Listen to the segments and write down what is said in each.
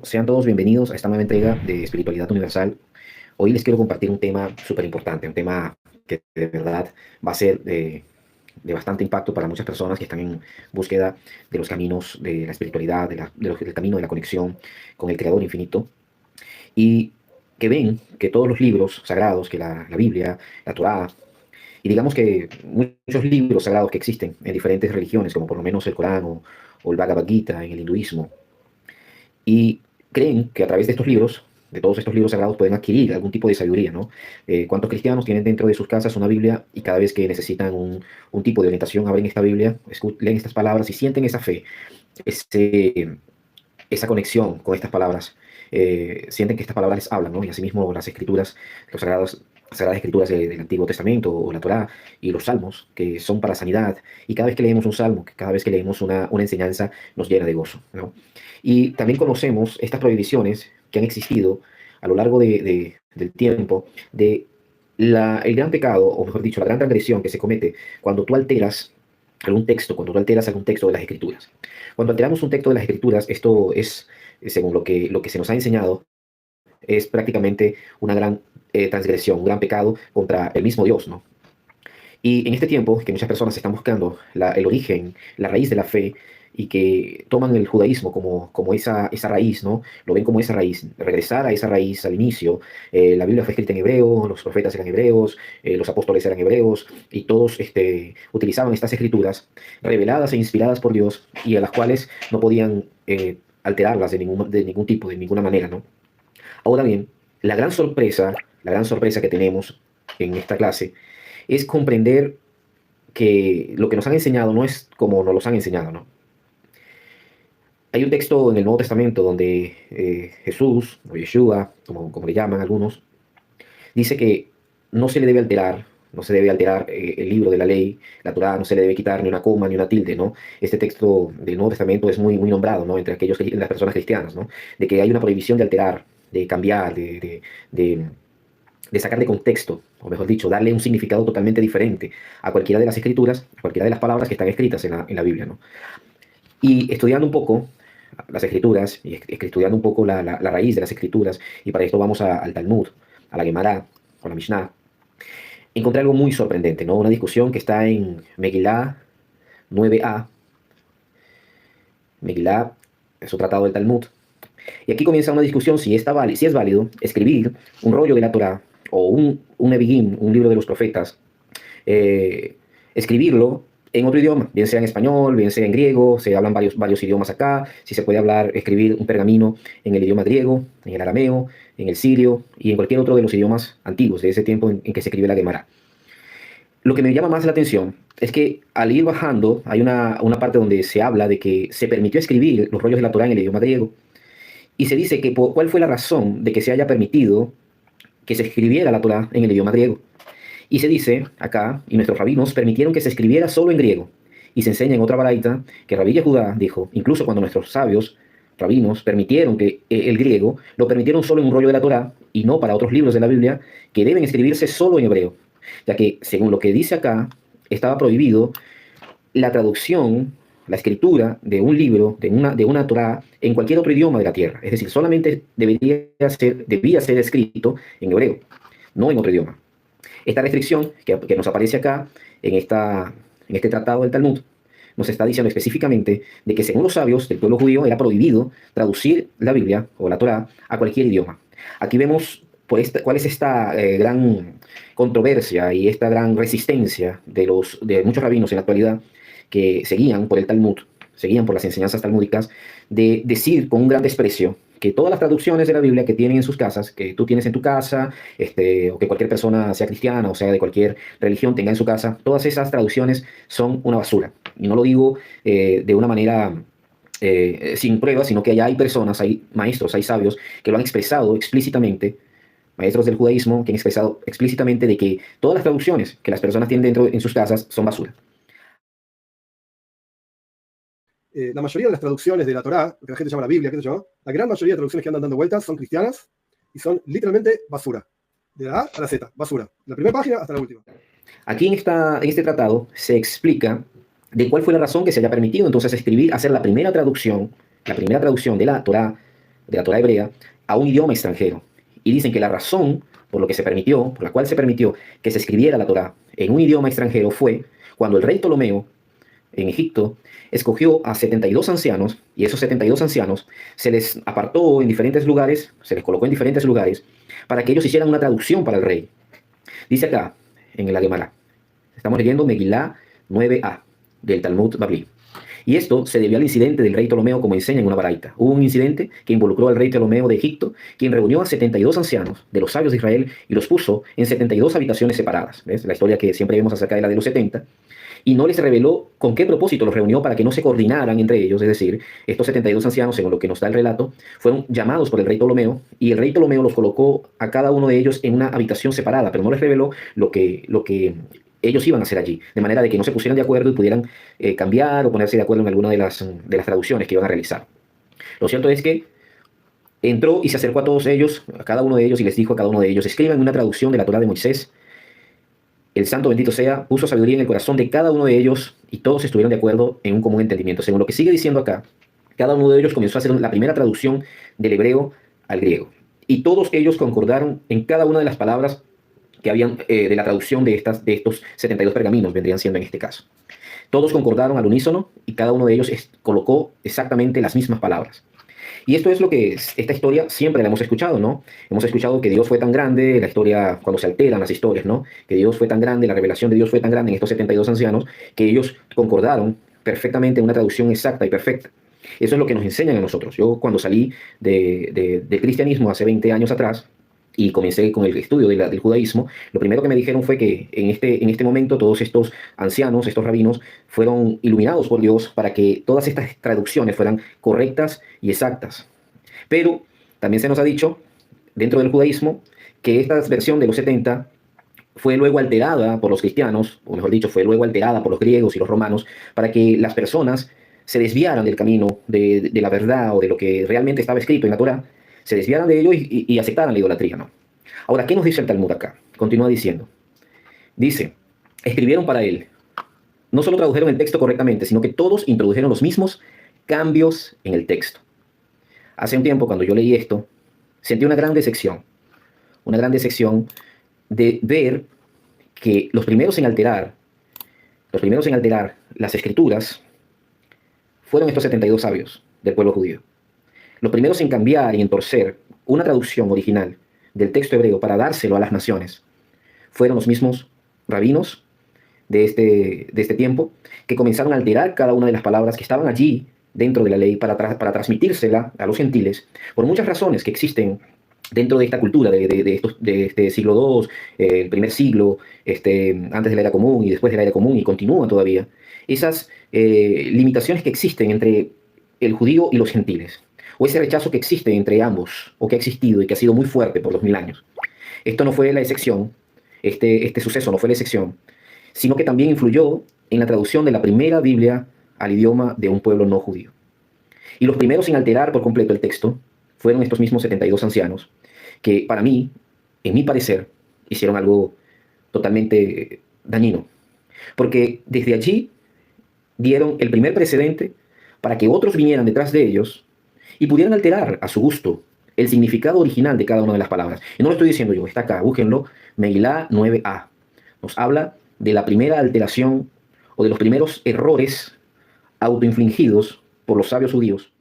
sean todos bienvenidos a esta nueva entrega de Espiritualidad Universal. Hoy les quiero compartir un tema súper importante, un tema que de verdad va a ser de bastante impacto para muchas personas que están en búsqueda de los caminos de la espiritualidad, del camino de la conexión con el Creador infinito, y que ven que todos los libros sagrados, que la Biblia, la Torá, y digamos que muchos libros sagrados que existen en diferentes religiones, como por lo menos el Corán o el Bhagavad Gita en el hinduismo, y creen que a través de estos libros, de todos estos libros sagrados, pueden adquirir algún tipo de sabiduría, ¿no? ¿Cuántos cristianos tienen dentro de sus casas una Biblia y cada vez que necesitan un tipo de orientación abren esta Biblia, leen estas palabras y sienten esa fe, ese, esa conexión con estas palabras? Sienten que estas palabras les hablan, ¿no? Y asimismo las escrituras, las sagradas escrituras del Antiguo Testamento o la Torá y los salmos, que son para sanidad. Y cada vez que leemos un salmo, cada vez que leemos una enseñanza, nos llena de gozo, ¿no? Y también conocemos estas prohibiciones que han existido a lo largo del tiempo, de el gran pecado, o mejor dicho, la gran transgresión que se comete cuando tú alteras algún texto, cuando tú alteras algún texto de las Escrituras. Cuando alteramos un texto de las Escrituras, esto es, según lo que se nos ha enseñado, es prácticamente una gran transgresión, un gran pecado contra el mismo Dios, ¿no? Y en este tiempo que muchas personas están buscando el origen, la raíz de la fe, y que toman el judaísmo como esa raíz, ¿no? Lo ven como esa raíz, regresar a esa raíz al inicio. La Biblia fue escrita en hebreo, los profetas eran hebreos, los apóstoles eran hebreos, y todos utilizaban estas escrituras reveladas e inspiradas por Dios, y a las cuales no podían alterarlas de ningún tipo, de ninguna manera, ¿no? Ahora bien, la gran sorpresa que tenemos en esta clase es comprender que lo que nos han enseñado no es como nos los han enseñado, ¿no? Hay un texto en el Nuevo Testamento donde Jesús, o Yeshua, como le llaman algunos, dice que no se le debe alterar, no se debe alterar el libro de la ley, la Torá, no se le debe quitar ni una coma ni una tilde, ¿no? Este texto del Nuevo Testamento es muy nombrado, ¿no? Entre las personas cristianas, ¿no? De que hay una prohibición de alterar, de cambiar, de, de sacar de contexto, o mejor dicho, darle un significado totalmente diferente a cualquiera de las escrituras, a cualquiera de las palabras que están escritas en la Biblia, ¿no? Y estudiando un poco las escrituras, y estudiando un poco la raíz de las escrituras, y para esto vamos al Talmud, a la Gemara, o la Mishnah, encontré algo muy sorprendente, ¿no? Una discusión que está en Megilá 9a. Megilá es un tratado del Talmud. Y aquí comienza una discusión si es válido escribir un rollo de la Torá o un Nevi'im, un libro de los profetas, escribirlo en otro idioma, bien sea en español, bien sea en griego. Se hablan varios idiomas acá. Si se puede escribir un pergamino en el idioma griego, en el arameo, en el sirio y en cualquier otro de los idiomas antiguos de ese tiempo en que se escribió la Gemara. Lo que me llama más la atención es que al ir bajando hay una parte donde se habla de que se permitió escribir los rollos de la Torá en el idioma griego. Y se dice que cuál fue la razón de que se haya permitido que se escribiera la Torá en el idioma griego. Y se dice acá, y nuestros rabinos permitieron que se escribiera solo en griego. Y se enseña en otra baraita que Rabí Yehudá dijo, incluso cuando nuestros sabios rabinos permitieron que el griego, lo permitieron solo en un rollo de la Torá y no para otros libros de la Biblia que deben escribirse solo en hebreo. Ya que, según lo que dice acá, estaba prohibido la traducción, la escritura de un libro, de una Torá, en cualquier otro idioma de la tierra. Es decir, solamente debía ser escrito en hebreo, no en otro idioma. Esta restricción que nos aparece acá en este tratado del Talmud nos está diciendo específicamente de que según los sabios del pueblo judío era prohibido traducir la Biblia o la Torá a cualquier idioma. Aquí vemos cuál es esta gran controversia y esta gran resistencia de muchos rabinos en la actualidad que seguían por el Talmud, seguían por las enseñanzas talmúdicas, de decir con un gran desprecio que todas las traducciones de la Biblia que tienen en sus casas, que tú tienes en tu casa, o que cualquier persona, sea cristiana o sea de cualquier religión, tenga en su casa, todas esas traducciones son una basura. Y no lo digo de una manera sin pruebas, sino que ya hay personas, hay maestros, hay sabios que lo han expresado explícitamente, maestros del judaísmo que han expresado explícitamente de que todas las traducciones que las personas tienen dentro en sus casas son basura. La mayoría de las traducciones de la Torá, que la gente llama la Biblia, qué sé yo, la gran mayoría de traducciones que andan dando vueltas son cristianas y son literalmente basura. De la A a la Z, basura. De la primera página hasta la última. Aquí en este tratado se explica de cuál fue la razón que se haya permitido entonces hacer la primera traducción de la Torá de la Torá hebrea a un idioma extranjero. Y dicen que la razón por la cual se permitió que se escribiera la Torá en un idioma extranjero fue cuando el rey Ptolomeo en Egipto escogió a 72 ancianos, y esos 72 ancianos se les apartó en diferentes lugares, se les colocó en diferentes lugares para que ellos hicieran una traducción para el rey. Dice acá en el Agemara, estamos leyendo Megilá 9a del Talmud Babli. Y esto se debió al incidente del rey Ptolomeo, como enseña en una baraita. Hubo un incidente que involucró al rey Ptolomeo de Egipto, quien reunió a 72 ancianos de los sabios de Israel y los puso en 72 habitaciones separadas. ¿Ves? La historia que siempre vemos acerca de la de los 70. Y no les reveló con qué propósito los reunió para que no se coordinaran entre ellos. Es decir, estos 72 ancianos, según lo que nos da el relato, fueron llamados por el rey Ptolomeo, y el rey Ptolomeo los colocó a cada uno de ellos en una habitación separada, pero no les reveló lo que ellos iban a hacer allí, de manera de que no se pusieran de acuerdo y pudieran cambiar o ponerse de acuerdo en alguna de las traducciones que iban a realizar. Lo cierto es que entró y se acercó a todos ellos, a cada uno de ellos, y les dijo a cada uno de ellos: escriban una traducción de la Torá de Moisés. El santo bendito sea puso sabiduría en el corazón de cada uno de ellos, y todos estuvieron de acuerdo en un común entendimiento. Según lo que sigue diciendo acá, cada uno de ellos comenzó a hacer la primera traducción del hebreo al griego, y todos ellos concordaron en cada una de las palabras que habían de la traducción de estos 72 pergaminos, vendrían siendo en este caso. Todos concordaron al unísono, y cada uno de ellos colocó exactamente las mismas palabras. Y esto es lo que esta historia siempre la hemos escuchado, ¿no? Hemos escuchado que Dios fue tan grande, la historia, cuando se alteran las historias, ¿no? Que Dios fue tan grande, la revelación de Dios fue tan grande en estos 72 ancianos, que ellos concordaron perfectamente en una traducción exacta y perfecta. Eso es lo que nos enseñan a nosotros. Yo, cuando salí del cristianismo hace 20 años atrás, y comencé con el estudio del judaísmo, lo primero que me dijeron fue que en este momento todos estos ancianos, estos rabinos, fueron iluminados por Dios para que todas estas traducciones fueran correctas y exactas. Pero también se nos ha dicho, dentro del judaísmo, que esta versión de los 70 fue luego alterada por los cristianos, o mejor dicho, fue luego alterada por los griegos y los romanos, para que las personas se desviaran del camino de la verdad o de lo que realmente estaba escrito en la Torá, se desviaran de ello y aceptaran la idolatría, ¿no? Ahora, ¿qué nos dice el Talmud acá? Continúa diciendo. Dice, escribieron para él. No solo tradujeron el texto correctamente, sino que todos introdujeron los mismos cambios en el texto. Hace un tiempo, cuando yo leí esto, sentí una gran decepción de ver que los primeros en alterar las escrituras fueron estos 72 sabios del pueblo judío. Los primeros en cambiar y en torcer una traducción original del texto hebreo para dárselo a las naciones fueron los mismos rabinos de este tiempo, que comenzaron a alterar cada una de las palabras que estaban allí dentro de la ley para transmitírsela a los gentiles, por muchas razones que existen dentro de esta cultura de este siglo II, el primer siglo, antes de la era común y después de la era común, y continúan todavía, esas limitaciones que existen entre el judío y los gentiles, o ese rechazo que existe entre ambos, o que ha existido y que ha sido muy fuerte por 2000 años. Esto no fue la excepción, este suceso no fue la excepción, sino que también influyó en la traducción de la primera Biblia al idioma de un pueblo no judío. Y los primeros en alterar por completo el texto fueron estos mismos 72 ancianos, que para mí, en mi parecer, hicieron algo totalmente dañino. Porque desde allí dieron el primer precedente para que otros vinieran detrás de ellos y pudieran alterar a su gusto el significado original de cada una de las palabras. Y no lo estoy diciendo yo, está acá, búsquenlo, Megilá 9a. Nos habla de la primera alteración o de los primeros errores autoinfligidos por los sabios judíos.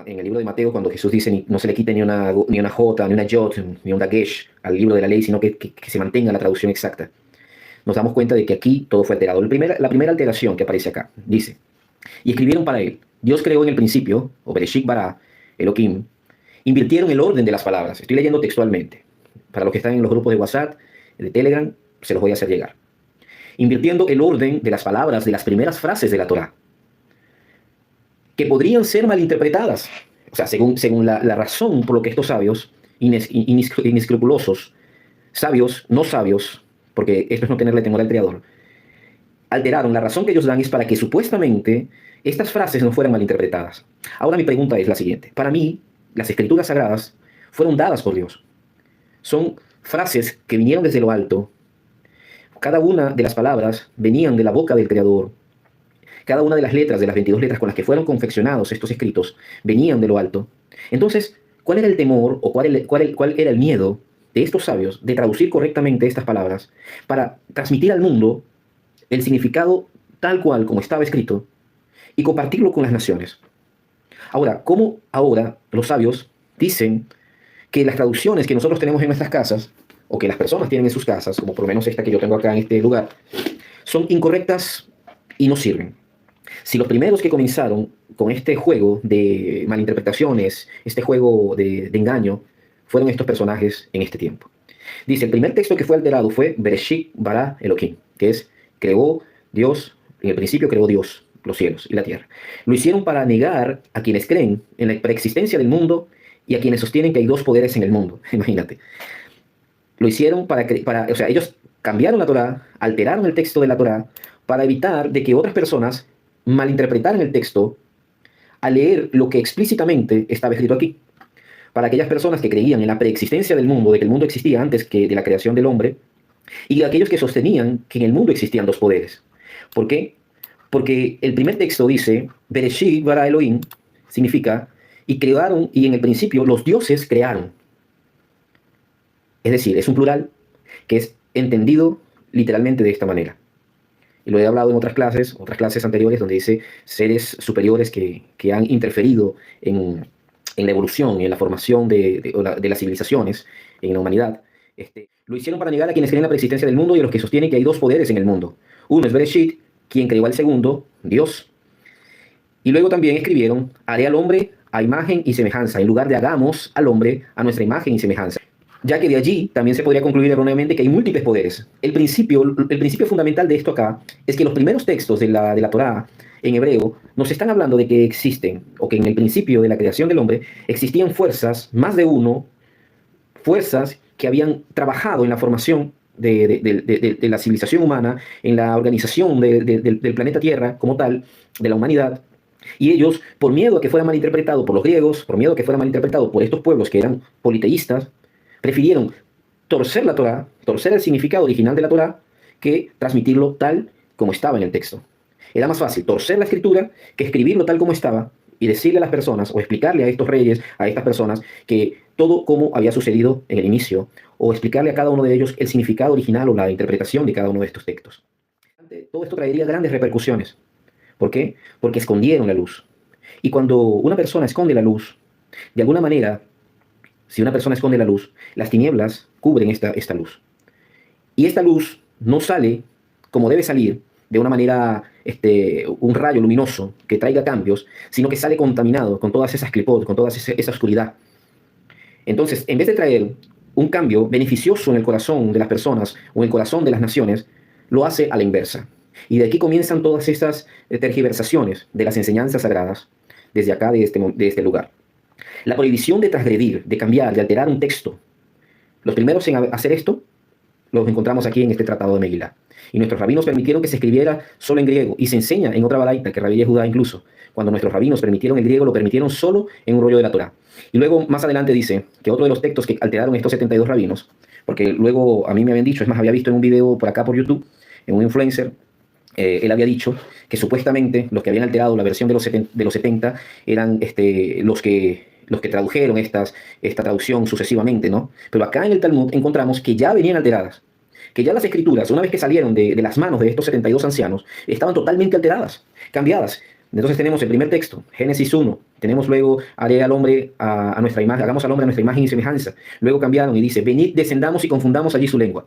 En el libro de Mateo, cuando Jesús dice no se le quite ni una jota, ni una yot, ni un dagesh al libro de la ley, sino que se mantenga la traducción exacta, nos damos cuenta de que aquí todo fue alterado. La primera alteración que aparece acá dice: y escribieron para él. Dios creó en el principio, o Bereshit bara Elohim, invirtieron el orden de las palabras. Estoy leyendo textualmente. Para los que están en los grupos de WhatsApp, de Telegram, se los voy a hacer llegar. Invirtiendo el orden de las palabras de las primeras frases de la Torá, que podrían ser malinterpretadas. O sea, según la razón por lo que estos sabios, inescrupulosos, sabios, no sabios, porque esto es no tenerle temor al Creador, alteraron. La razón que ellos dan es para que supuestamente estas frases no fueran malinterpretadas. Ahora mi pregunta es la siguiente. Para mí, las escrituras sagradas fueron dadas por Dios. Son frases que vinieron desde lo alto. Cada una de las palabras venían de la boca del Creador. Cada una de las letras, de las 22 letras con las que fueron confeccionados estos escritos, venían de lo alto. Entonces, ¿cuál era el temor o cuál era el miedo de estos sabios de traducir correctamente estas palabras para transmitir al mundo el significado tal cual como estaba escrito y compartirlo con las naciones? Ahora, ¿cómo ahora los sabios dicen que las traducciones que nosotros tenemos en nuestras casas, o que las personas tienen en sus casas, como por lo menos esta que yo tengo acá en este lugar, son incorrectas y no sirven? Si los primeros que comenzaron con este juego de malinterpretaciones, este juego de engaño, fueron estos personajes en este tiempo. Dice, el primer texto que fue alterado fue Bereshit bara Elohim, que es, creó Dios, en el principio creó Dios los cielos y la tierra. Lo hicieron para negar a quienes creen en la preexistencia del mundo y a quienes sostienen que hay dos poderes en el mundo. Imagínate. Lo hicieron o sea, ellos cambiaron la Torá, alteraron el texto de la Torá para evitar de que otras personas malinterpretaran el texto al leer lo que explícitamente estaba escrito aquí. Para aquellas personas que creían en la preexistencia del mundo, de que el mundo existía antes que de la creación del hombre, y aquellos que sostenían que en el mundo existían dos poderes. ¿Por qué? Porque el primer texto dice, Bereshit bara Elohim, significa, y crearon, y en el principio los dioses crearon. Es decir, es un plural que es entendido literalmente de esta manera. Y lo he hablado en otras clases anteriores, donde dice seres superiores que han interferido en la evolución, en la formación de las civilizaciones, en la humanidad. Lo hicieron para negar a quienes creen en la preexistencia del mundo y a los que sostienen que hay dos poderes en el mundo. Uno es Bereshit, quien creó al segundo, Dios. Y luego también escribieron, haré al hombre a imagen y semejanza, en lugar de hagamos al hombre a nuestra imagen y semejanza. Ya que de allí también se podría concluir erróneamente que hay múltiples poderes. El principio fundamental de esto acá es que los primeros textos de la Torá en hebreo nos están hablando de que existen, o que en el principio de la creación del hombre existían fuerzas, más de uno, fuerzas que habían trabajado en la formación de la civilización humana, en la organización del planeta Tierra como tal, de la humanidad. Y ellos, por miedo a que fuera malinterpretado por los griegos, por miedo a que fuera malinterpretado por estos pueblos que eran politeístas, prefirieron torcer la Torá, torcer el significado original de la Torá, que transmitirlo tal como estaba en el texto. Era más fácil torcer la escritura que escribirlo tal como estaba y decirle a las personas o explicarle a estos reyes, a estas personas, que todo como había sucedido en el inicio, o explicarle a cada uno de ellos el significado original o la interpretación de cada uno de estos textos. Todo esto traería grandes repercusiones. ¿Por qué? Porque escondieron la luz. Y cuando una persona esconde la luz, de alguna manera, si una persona esconde la luz, las tinieblas cubren esta luz. Y esta luz no sale como debe salir, de una manera, un rayo luminoso que traiga cambios, sino que sale contaminado con todas esas clipot, con toda esa oscuridad. Entonces, en vez de traer un cambio beneficioso en el corazón de las personas o en el corazón de las naciones, lo hace a la inversa. Y de aquí comienzan todas estas tergiversaciones de las enseñanzas sagradas desde acá, de este lugar. La prohibición de transgredir, de cambiar, de alterar un texto. Los primeros en hacer esto los encontramos aquí en este tratado de Megilá. Y nuestros rabinos permitieron que se escribiera solo en griego, y se enseña en otra baraita, que Rabbi Yehudá incluso, cuando nuestros rabinos permitieron el griego, lo permitieron solo en un rollo de la Torá. Y luego, más adelante dice que otro de los textos que alteraron estos 72 rabinos, porque luego a mí me habían dicho, es más, había visto en un video por acá por YouTube, en un influencer, él había dicho que supuestamente los que habían alterado la versión de los 70 eran los que tradujeron esta traducción sucesivamente, ¿no? Pero acá en el Talmud encontramos que ya venían alteradas, que ya las escrituras, una vez que salieron de las manos de estos 72 ancianos, estaban totalmente alteradas, cambiadas. Entonces tenemos el primer texto, Génesis 1, tenemos luego, haré al hombre a nuestra imagen, hagamos al hombre a nuestra imagen y semejanza. Luego cambiaron y dice, venid, descendamos y confundamos allí su lengua.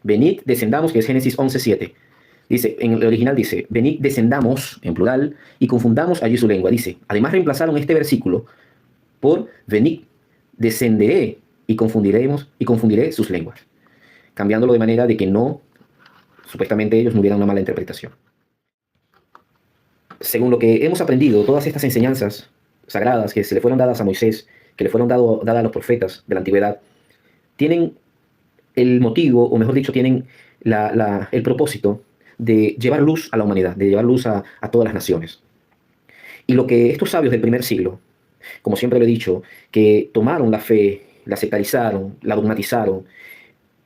Venid, descendamos, que es Génesis 11:7. Dice, en el original dice, venid, descendamos, en plural, y confundamos allí su lengua. Dice, además reemplazaron este versículo por venid, descenderé y confundiré sus lenguas, cambiándolo de manera de que no, supuestamente ellos no hubieran una mala interpretación. Según lo que hemos aprendido, todas estas enseñanzas sagradas que se le fueron dadas a Moisés, que le fueron dadas a los profetas de la antigüedad, tienen el motivo, o mejor dicho, tienen el propósito de llevar luz a la humanidad, de llevar luz a todas las naciones. Y lo que estos sabios del primer siglo, como siempre lo he dicho, que tomaron la fe, la sectarizaron, la dogmatizaron,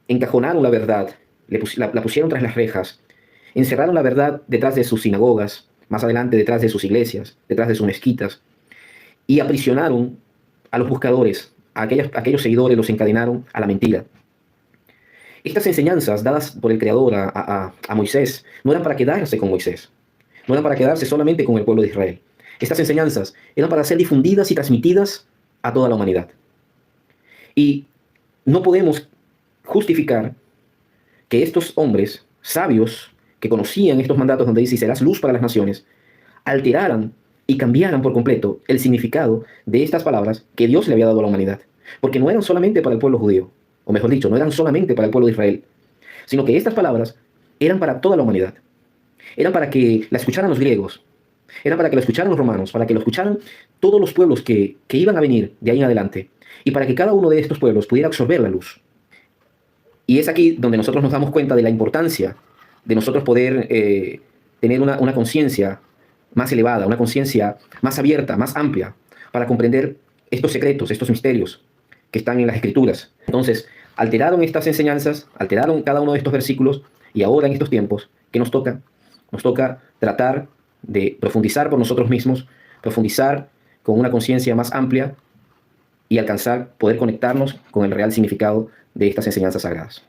encajonaron la verdad, la pusieron tras las rejas, encerraron la verdad detrás de sus sinagogas, más adelante detrás de sus iglesias, detrás de sus mezquitas, y aprisionaron a los buscadores, aquellos seguidores los encadenaron a la mentira. Estas enseñanzas dadas por el Creador a Moisés no eran para quedarse con Moisés, no eran para quedarse solamente con el pueblo de Israel. Estas enseñanzas eran para ser difundidas y transmitidas a toda la humanidad. Y no podemos justificar que estos hombres sabios que conocían estos mandatos donde dice, y serás luz para las naciones, alteraran y cambiaran por completo el significado de estas palabras que Dios le había dado a la humanidad. Porque no eran solamente para el pueblo judío, o mejor dicho, no eran solamente para el pueblo de Israel, sino que estas palabras eran para toda la humanidad. Eran para que la escucharan los griegos, eran para que lo escucharan los romanos, para que lo escucharan todos los pueblos que iban a venir de ahí en adelante, y para que cada uno de estos pueblos pudiera absorber la luz. Y es aquí donde nosotros nos damos cuenta de la importancia de nosotros poder tener una conciencia más elevada, una conciencia más abierta, más amplia, para comprender estos secretos, estos misterios que están en las Escrituras. Entonces, alteraron estas enseñanzas, alteraron cada uno de estos versículos, y ahora en estos tiempos, ¿qué nos toca? Nos toca tratar de profundizar por nosotros mismos, profundizar con una conciencia más amplia y alcanzar, poder conectarnos con el real significado de estas enseñanzas sagradas.